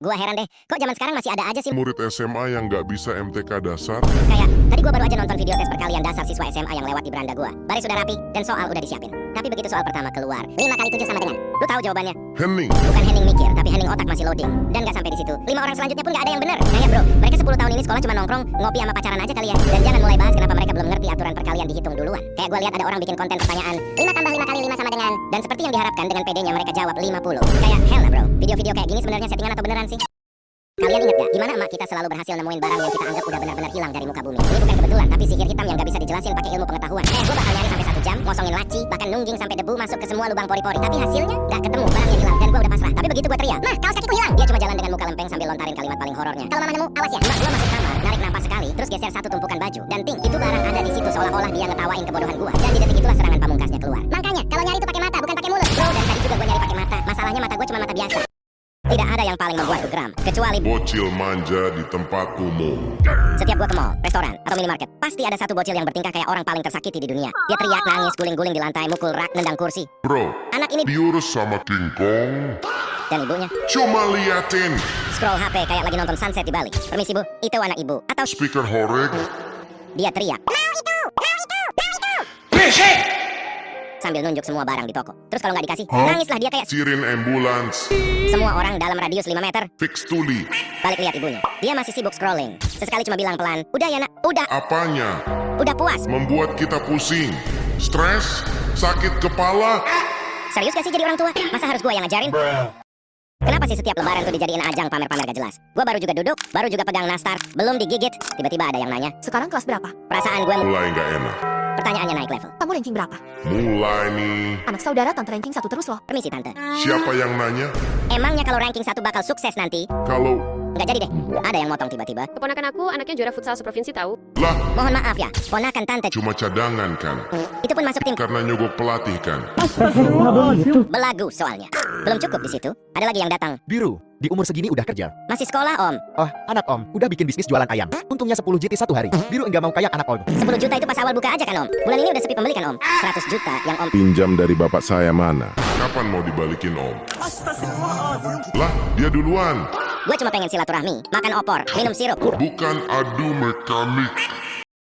Gua heran deh, kok zaman sekarang masih ada aja sih Murid SMA yang nggak bisa MTK dasar. kayak tadi gua baru aja nonton video tes perkalian dasar siswa SMA yang lewat di beranda gua. Baris sudah rapi dan soal udah disiapin. Tapi begitu soal pertama keluar, 5 kali 7 sama dengan. Lu tahu jawabannya? Hening, Bukan Henning mikir, tapi Henning otak masih loading. Dan gak sampai di situ. 5 orang selanjutnya pun gak ada yang bener. Nah ya bro, mereka 10 tahun ini sekolah cuma nongkrong, ngopi sama pacaran aja kali ya. Dan jangan mulai bahas kenapa mereka belum ngerti aturan perkalian dihitung duluan. Kayak gua lihat ada orang bikin konten pertanyaan 5 tambah 5 kali 5 sama dengan. Dan seperti yang diharapkan dengan PD-nya mereka jawab 50. Kayak hell lah bro. Video-video kayak gini sebenarnya settingan atau beneran sih? Kalian ingat gak gimana emak kita selalu berhasil nemuin barang yang kita anggap udah benar-benar hilang dari muka bumi? Ini bukan kebetulan, tapi sihir hitam yang gak bisa dijelasin pakai ilmu pengetahuan. Gua bakal nyari sampai 1 jam, ngosongin laci, bahkan nungging sampai debu masuk ke semua lubang pori-pori. Tapi hasilnya gak ketemu, barangnya hilang dan gua udah pasrah. Tapi begitu gua teriak, "Mah, kaos kakiku hilang!" Dia cuma jalan dengan muka lempeng sambil lontarin kalimat paling horornya. "Kalau mama nemu, awas ya." Emak gua masuk kamar, narik napas sekali, terus geser satu tumpukan baju. Dan ting, itu barang ada di situ seolah-olah dia ngetawain kebodohan gua. Dan di detik itulah serangan pamungkasnya keluar. Makanya, kalau nyari itu pakai mata, bukan pakai mulut. Bro, dan tadi juga gua nyari pakai mata. Masalahnya mata gua cuma mata biasa. Tidak ada yang paling membuatku geram, kecuali bocil manja di tempat umum. setiap gua ke mall, restoran, atau minimarket, pasti ada satu bocil yang bertingkah kayak orang paling tersakiti di dunia. Dia teriak, nangis, guling-guling di lantai, mukul rak, nendang kursi. Bro, Anak ini diurus sama King Kong. dan ibunya Cuma liatin scroll HP kayak lagi nonton sunset di Bali. "Permisi bu, itu anak ibu." Atau speaker horeg. dia teriak, sambil nunjuk semua barang di toko. Terus kalau nggak dikasih, Hah? nangislah dia kayak Sirin ambulans. semua orang dalam radius 5 meter. Fix tuli. Balik lihat ibunya. Dia masih sibuk scrolling. Sesekali cuma bilang pelan, "Udah ya nak, Apanya? udah puas." Membuat kita pusing. Stres? Sakit kepala? Serius gak sih jadi orang tua? Masa harus gua yang ngajarin? Kenapa sih setiap lebaran tuh dijadiin ajang pamer-pamer gak jelas? Gua baru juga duduk, baru juga pegang nastar, belum digigit, tiba-tiba ada yang nanya. Sekarang kelas berapa? Perasaan gue Mulai nggak enak. pertanyaannya naik level. Kamu ranking berapa? Mulai nih. Anak saudara tante ranking 1 terus loh. Permisi tante. Siapa yang nanya? Emangnya kalau ranking 1 bakal sukses nanti? Kalau Nggak jadi deh. Ada yang motong tiba-tiba. Keponakan aku anaknya juara futsal seprovinsi tahu. lah Mohon maaf ya, ponakan tante. cuma cadangan kan? Itu pun masuk tim Karena nyogok pelatih kan? belagu soalnya. Belum cukup di situ. Ada lagi yang datang. Biru, di umur segini udah kerja. Masih sekolah om. Oh, anak om, udah bikin bisnis jualan ayam. Untungnya 10 JT satu hari. Biru enggak mau kayak anak om. 10 juta itu pas awal buka aja kan om. Bulan ini udah sepi pembeli kan om. 100 juta yang om. Pinjam dari bapak saya mana? Kapan mau dibalikin om? Lah, dia duluan. Gue cuma pengen silaturahmi, makan opor, minum sirup. Bukan adu mekanik.